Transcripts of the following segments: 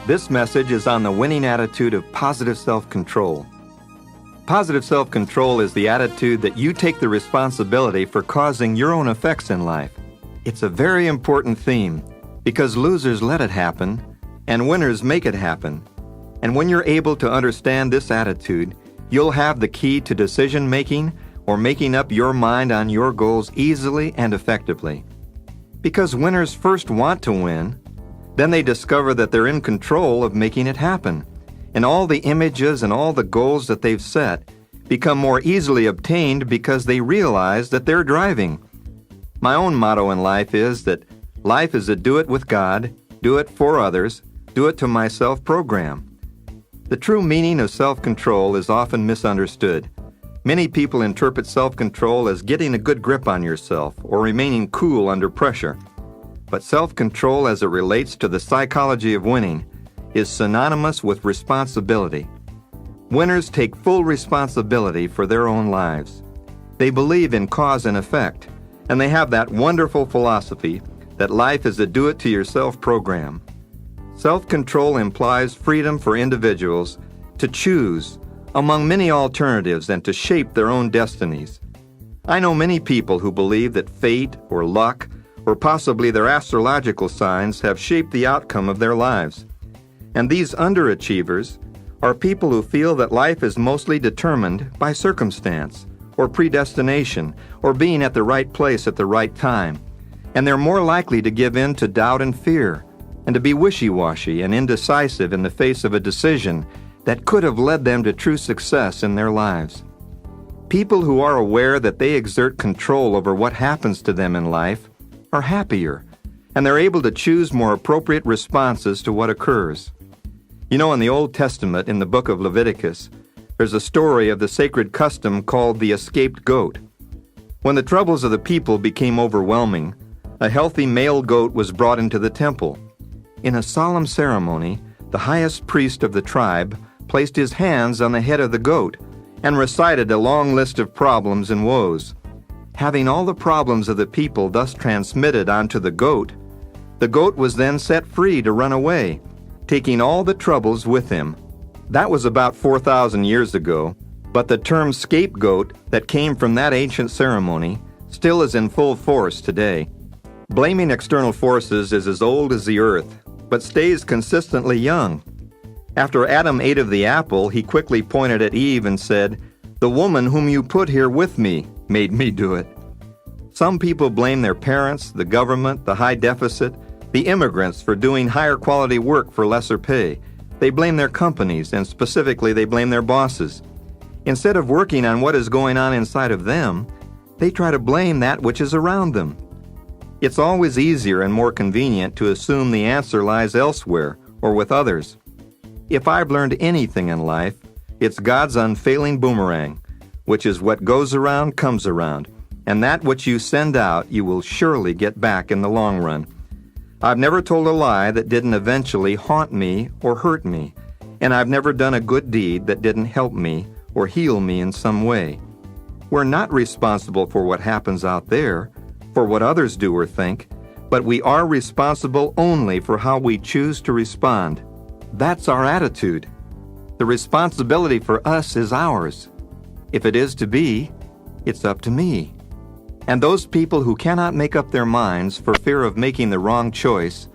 This message is on the winning attitude of positive self-control. Positive self-control is the attitude that you take the responsibility for causing your own effects in life. It's a very important theme because losers let it happen and winners make it happen. And when you're able to understand this attitude, you'll have the key to decision-making or making up your mind on your goals easily and effectively. Because winners first want to win, then they discover that they're in control of making it happen, and all the images and all the goals that they've set become more easily obtained because they realize that they're driving. My own motto in life is that life is a do it with God, do it for others, do it to myself program. The true meaning of self-control is often misunderstood. Many people interpret self-control as getting a good grip on yourself or remaining cool under pressure. But self-control as it relates to the psychology of winning is synonymous with responsibility. Winners take full responsibility for their own lives. They believe in cause and effect, and they have that wonderful philosophy that life is a do-it-to-yourself program. Self-control implies freedom for individuals to choose among many alternatives and to shape their own destinies. I know many people who believe that fate or luck or possibly their astrological signs have shaped the outcome of their lives. And these underachievers are people who feel that life is mostly determined by circumstance or predestination or being at the right place at the right time. And they're more likely to give in to doubt and fear and to be wishy-washy and indecisive in the face of a decision that could have led them to true success in their lives. People who are aware that they exert control over what happens to them in life are happier, and they're able to choose more appropriate responses to what occurs. You know, in the Old Testament, in the book of Leviticus, there's a story of the sacred custom called the escaped goat. When the troubles of the people became overwhelming, a healthy male goat was brought into the temple. In a solemn ceremony, the highest priest of the tribe placed his hands on the head of the goat and recited a long list of problems and woes. Having all the problems of the people thus transmitted onto the goat was then set free to run away, taking all the troubles with him. That was about 4,000 years ago, but the term scapegoat that came from that ancient ceremony still is in full force today. Blaming external forces is as old as the earth, but stays consistently young. After Adam ate of the apple, he quickly pointed at Eve and said, "The woman whom you put here with me made me do it." Some people blame their parents, the government, the high deficit, the immigrants for doing higher quality work for lesser pay. They blame their companies, and specifically they blame their bosses. Instead of working on what is going on inside of them, they try to blame that which is around them. It's always easier and more convenient to assume the answer lies elsewhere or with others. If I've learned anything in life, it's God's unfailing boomerang, which is what goes around comes around, and that which you send out you will surely get back in the long run. I've never told a lie that didn't eventually haunt me or hurt me, and I've never done a good deed that didn't help me or heal me in some way. We're not responsible for what happens out there, for what others do or think, but we are responsible only for how we choose to respond. That's our attitude. The responsibility for us is ours. If it is to be, it's up to me. And those people who cannot make up their minds for fear of making the wrong choice,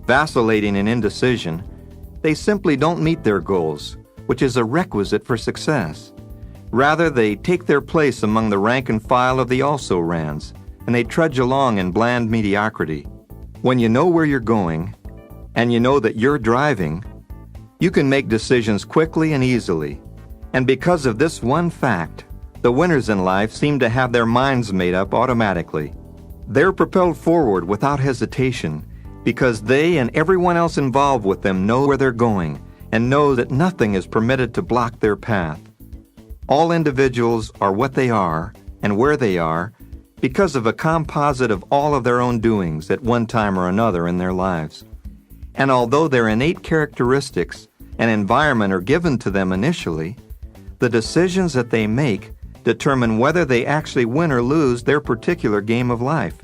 vacillating in indecision, they simply don't meet their goals, which is a requisite for success. Rather, they take their place among the rank and file of the also-rans, and they trudge along in bland mediocrity. When you know where you're going, and you know that you're driving, you can make decisions quickly and easily. And because of this one fact, the winners in life seem to have their minds made up automatically. They're propelled forward without hesitation because they and everyone else involved with them know where they're going and know that nothing is permitted to block their path. All individuals are what they are and where they are because of a composite of all of their own doings at one time or another in their lives. And although their innate characteristics and environment are given to them initially, the decisions that they make determine whether they actually win or lose their particular game of life.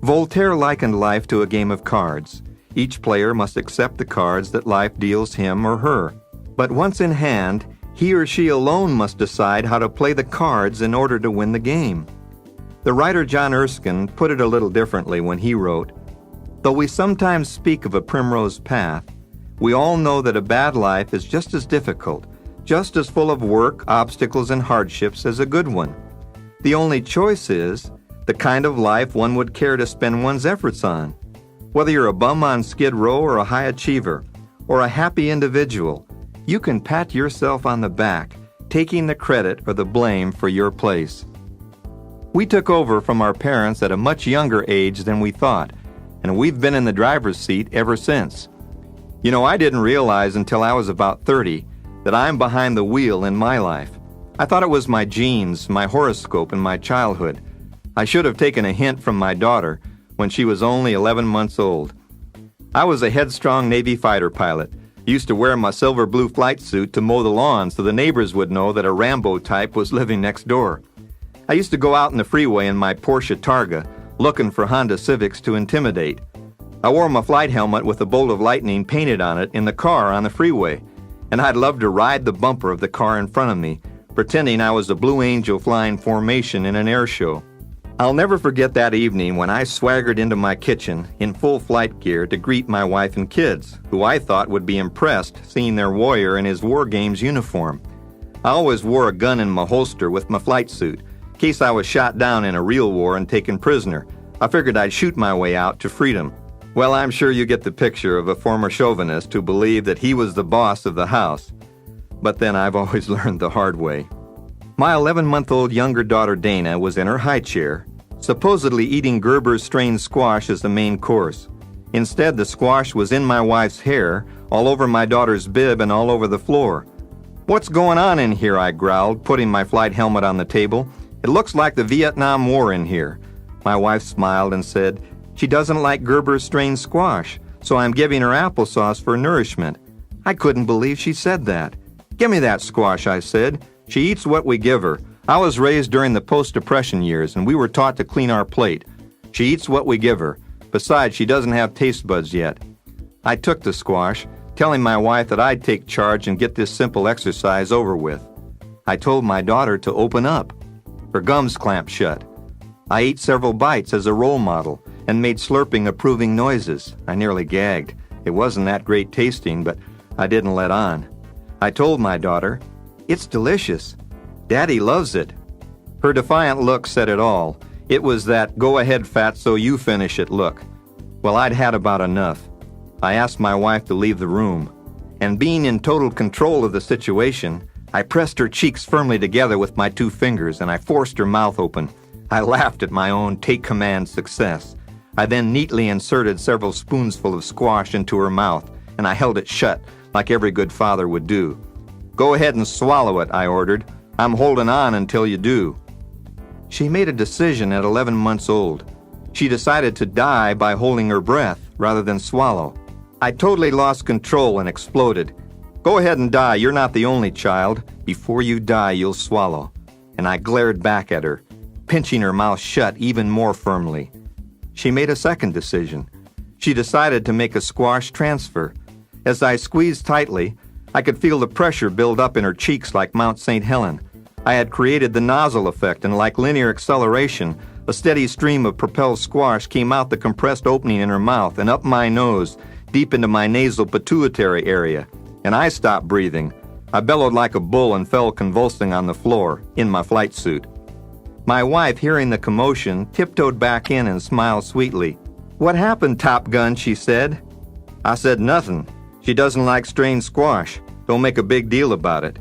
Voltaire likened life to a game of cards. Each player must accept the cards that life deals him or her. But once in hand, he or she alone must decide how to play the cards in order to win the game. The writer John Erskine put it a little differently when he wrote, "Though we sometimes speak of a primrose path, we all know that a bad life is just as difficult, just as full of work, obstacles, and hardships as a good one. The only choice is the kind of life one would care to spend one's efforts on. Whether you're a bum on Skid Row or a high achiever, or a happy individual, you can pat yourself on the back, taking the credit or the blame for your place." We took over from our parents at a much younger age than we thought, and we've been in the driver's seat ever since. You know, I didn't realize until I was about 30 that I'm behind the wheel in my life. I thought it was my genes, my horoscope, and my childhood. I should have taken a hint from my daughter when she was only 11 months old. I was a headstrong Navy fighter pilot. Used to wear my silver blue flight suit to mow the lawn so the neighbors would know that a Rambo type was living next door. I used to go out in the freeway in my Porsche Targa, looking for Honda Civics to intimidate. I wore my flight helmet with a bolt of lightning painted on it in the car on the freeway, and I'd love to ride the bumper of the car in front of me, pretending I was a Blue Angel flying formation in an air show. I'll never forget that evening when I swaggered into my kitchen in full flight gear to greet my wife and kids, who I thought would be impressed seeing their warrior in his War Games uniform. I always wore a gun in my holster with my flight suit, in case I was shot down in a real war and taken prisoner. I figured I'd shoot my way out to freedom. Well, I'm sure you get the picture of a former chauvinist who believed that he was the boss of the house. But then I've always learned the hard way. My 11-month-old younger daughter Dana was in her high chair, supposedly eating Gerber's strained squash as the main course. Instead, the squash was in my wife's hair, all over my daughter's bib, and all over the floor. "What's going on in here?" I growled, putting my flight helmet on the table. "It looks like the Vietnam War in here." My wife smiled and said, "She doesn't like Gerber's strained squash, so I'm giving her applesauce for nourishment." I couldn't believe she said that. "Give me that squash," I said. "She eats what we give her. I was raised during the post-depression years, and we were taught to clean our plate. She eats what we give her. Besides, she doesn't have taste buds yet." I took the squash, telling my wife that I'd take charge and get this simple exercise over with. I told my daughter to open up. Her gums clamped shut. I ate several bites as a role model and made slurping, approving noises. I nearly gagged. It wasn't that great tasting, but I didn't let on. I told my daughter, "It's delicious. Daddy loves it." Her defiant look said it all. It was that "go ahead, fatso, you finish it" look. Well, I'd had about enough. I asked my wife to leave the room, and being in total control of the situation, I pressed her cheeks firmly together with my 2 fingers, and I forced her mouth open. I laughed at my own take-command success. I then neatly inserted several spoonsful of squash into her mouth, and I held it shut, like every good father would do. "Go ahead and swallow it," I ordered. "I'm holding on until you do." She made a decision at 11 months old. She decided to die by holding her breath rather than swallow. I totally lost control and exploded. "Go ahead and die. You're not the only child. Before you die, you'll swallow." And I glared back at her, pinching her mouth shut even more firmly. She made a second decision. She decided to make a squash transfer. As I squeezed tightly, I could feel the pressure build up in her cheeks like Mount St. Helena. I had created the nozzle effect, and like linear acceleration, a steady stream of propelled squash came out the compressed opening in her mouth and up my nose, deep into my nasal pituitary area, and I stopped breathing. I bellowed like a bull and fell convulsing on the floor, in my flight suit. My wife, hearing the commotion, tiptoed back in and smiled sweetly. "What happened, Top Gun?" she said. I said, "Nothing. She doesn't like strained squash. Don't make a big deal about it."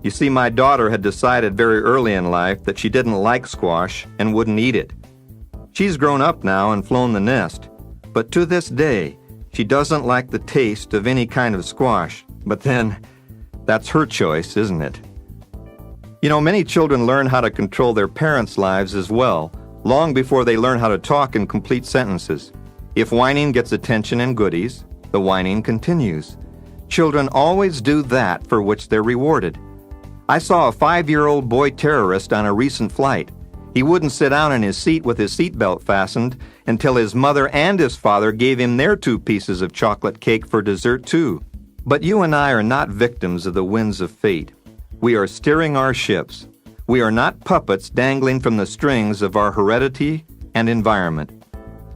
You see, my daughter had decided very early in life that she didn't like squash and wouldn't eat it. She's grown up now and flown the nest, but to this day, she doesn't like the taste of any kind of squash. But then, that's her choice, isn't it? You know, many children learn how to control their parents' lives as well, long before they learn how to talk in complete sentences. If whining gets attention and goodies, the whining continues. Children always do that for which they're rewarded. I saw a 5-year-old boy terrorist on a recent flight. He wouldn't sit down in his seat with his seatbelt fastened until his mother and his father gave him their 2 pieces of chocolate cake for dessert too. But you and I are not victims of the winds of fate. We are steering our ships. We are not puppets dangling from the strings of our heredity and environment.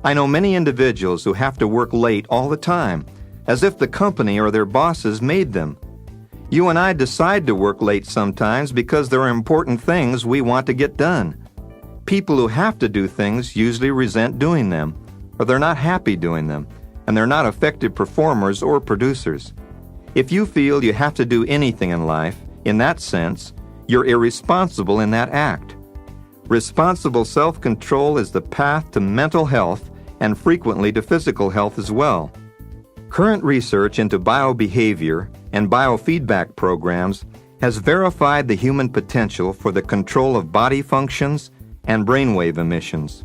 I know many individuals who have to work late all the time, as if the company or their bosses made them. You and I decide to work late sometimes because there are important things we want to get done. People who have to do things usually resent doing them, or they're not happy doing them, and they're not effective performers or producers. If you feel you have to do anything in life, in that sense, you're irresponsible in that act. Responsible self-control is the path to mental health and frequently to physical health as well. Current research into biobehavior and biofeedback programs has verified the human potential for the control of body functions and brainwave emissions.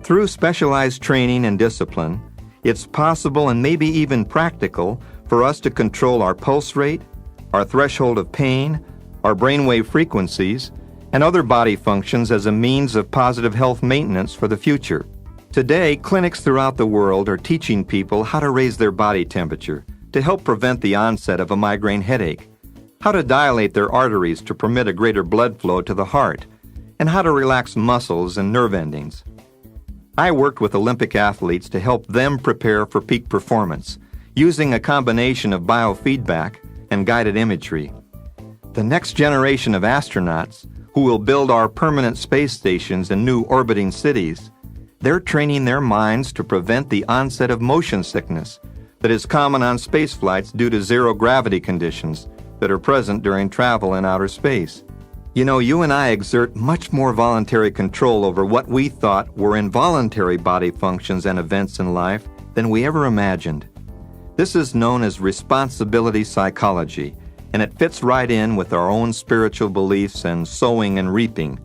Through specialized training and discipline, it's possible and maybe even practical for us to control our pulse rate, our threshold of pain, our brainwave frequencies, and other body functions as a means of positive health maintenance for the future. Today, clinics throughout the world are teaching people how to raise their body temperature to help prevent the onset of a migraine headache, how to dilate their arteries to permit a greater blood flow to the heart, and how to relax muscles and nerve endings. I worked with Olympic athletes to help them prepare for peak performance, using a combination of biofeedback and guided imagery. The next generation of astronauts, who will build our permanent space stations and new orbiting cities, they're training their minds to prevent the onset of motion sickness that is common on space flights due to zero-gravity conditions that are present during travel in outer space. You know, you and I exert much more voluntary control over what we thought were involuntary body functions and events in life than we ever imagined. This is known as responsibility psychology, and it fits right in with our own spiritual beliefs and sowing and reaping.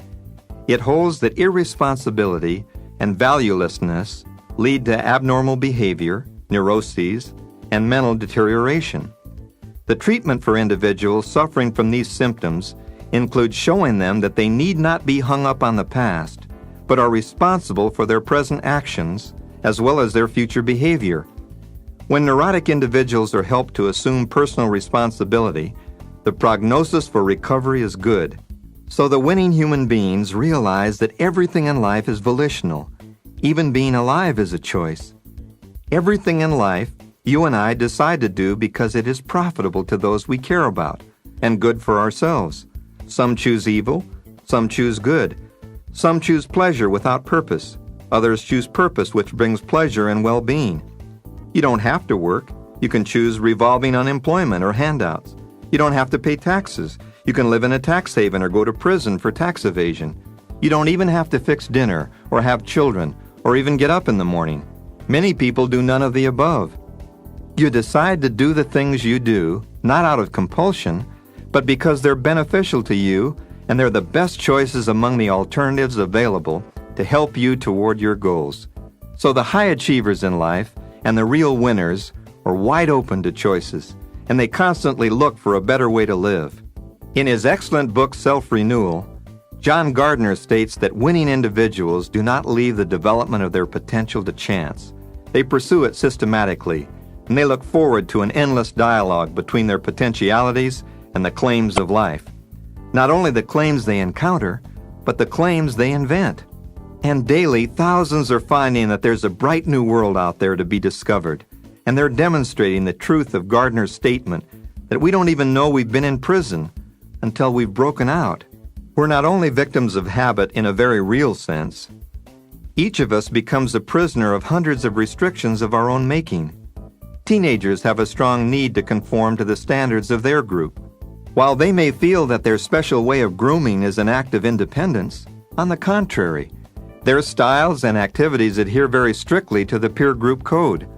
It holds that irresponsibility and valuelessness lead to abnormal behavior, neuroses, and mental deterioration. The treatment for individuals suffering from these symptoms includes showing them that they need not be hung up on the past, but are responsible for their present actions as well as their future behavior. When neurotic individuals are helped to assume personal responsibility, the prognosis for recovery is good. So the winning human beings realize that everything in life is volitional. Even being alive is a choice. Everything in life you and I decide to do because it is profitable to those we care about and good for ourselves. Some choose evil, some choose good. Some choose pleasure without purpose. Others choose purpose which brings pleasure and well-being. You don't have to work. You can choose revolving unemployment or handouts. You don't have to pay taxes. You can live in a tax haven or go to prison for tax evasion. You don't even have to fix dinner or have children or even get up in the morning. Many people do none of the above. You decide to do the things you do, not out of compulsion, but because they're beneficial to you and they're the best choices among the alternatives available to help you toward your goals. So the high achievers in life and the real winners are wide open to choices, and they constantly look for a better way to live. In his excellent book, Self-Renewal, John Gardner states that winning individuals do not leave the development of their potential to chance. They pursue it systematically, and they look forward to an endless dialogue between their potentialities and the claims of life. Not only the claims they encounter, but the claims they invent. And daily, thousands are finding that there's a bright new world out there to be discovered, and they're demonstrating the truth of Gardner's statement that we don't even know we've been in prison until we've broken out. We're not only victims of habit in a very real sense. Each of us becomes a prisoner of hundreds of restrictions of our own making. Teenagers have a strong need to conform to the standards of their group. While they may feel that their special way of grooming is an act of independence, on the contrary, their styles and activities adhere very strictly to the peer group code.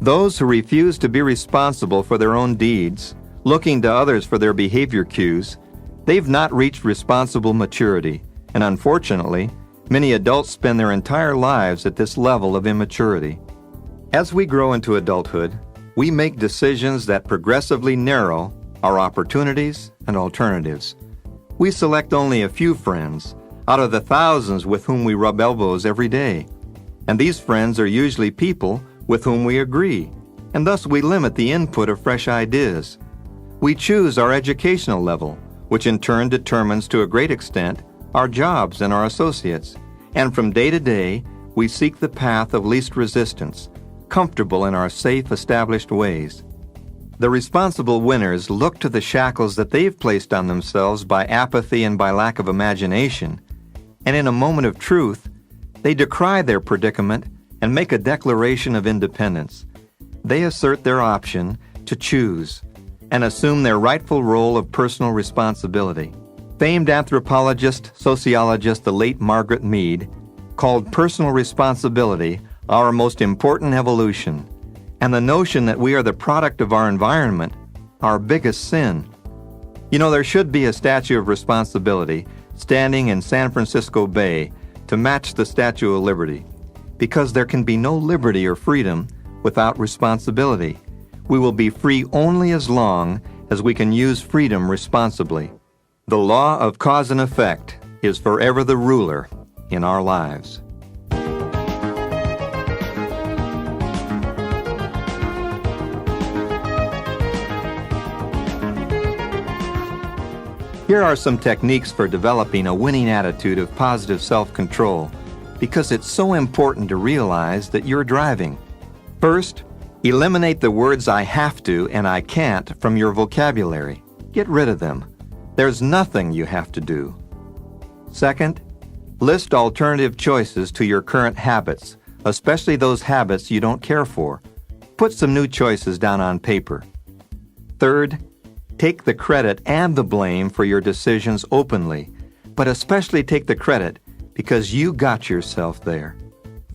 Those who refuse to be responsible for their own deeds, looking to others for their behavior cues, they've not reached responsible maturity, and unfortunately, many adults spend their entire lives at this level of immaturity. As we grow into adulthood, we make decisions that progressively narrow our opportunities and alternatives. We select only a few friends, out of the thousands with whom we rub elbows every day. And these friends are usually people with whom we agree, and thus we limit the input of fresh ideas. We choose our educational level, which in turn determines to a great extent our jobs and our associates. And from day to day, we seek the path of least resistance, comfortable in our safe, established ways. The responsible winners look to the shackles that they've placed on themselves by apathy and by lack of imagination, and in a moment of truth, they decry their predicament and make a declaration of independence. They assert their option to choose and assume their rightful role of personal responsibility. Famed anthropologist, sociologist, the late Margaret Mead, called personal responsibility our most important evolution, and the notion that we are the product of our environment our biggest sin. You know, there should be a statue of responsibility standing in San Francisco Bay to match the Statue of Liberty, because there can be no liberty or freedom without responsibility. We will be free only as long as we can use freedom responsibly. The law of cause and effect is forever the ruler in our lives. Here are some techniques for developing a winning attitude of positive self-control, because it's so important to realize that you're driving. First, eliminate the words I have to and I can't from your vocabulary. Get rid of them. There's nothing you have to do. Second, list alternative choices to your current habits, especially those habits you don't care for. Put some new choices down on paper. Third, take the credit and the blame for your decisions openly, but especially take the credit because you got yourself there.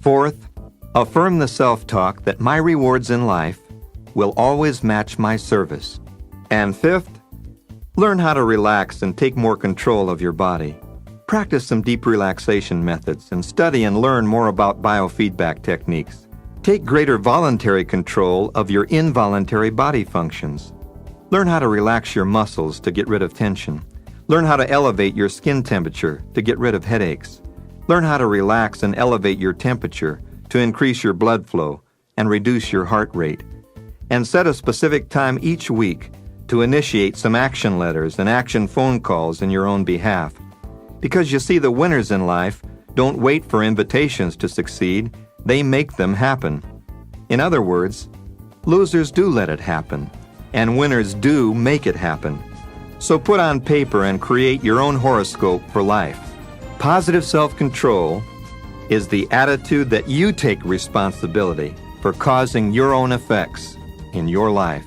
Fourth, affirm the self-talk that my rewards in life will always match my service. And fifth, learn how to relax and take more control of your body. Practice some deep relaxation methods and study and learn more about biofeedback techniques. Take greater voluntary control of your involuntary body functions. Learn how to relax your muscles to get rid of tension. Learn how to elevate your skin temperature to get rid of headaches. Learn how to relax and elevate your temperature to increase your blood flow and reduce your heart rate. And set a specific time each week to initiate some action letters and action phone calls in your own behalf. Because you see, the winners in life don't wait for invitations to succeed, they make them happen. In other words, losers do let it happen, and winners do make it happen. So put on paper and create your own horoscope for life. Positive self-control is the attitude that you take responsibility for causing your own effects in your life.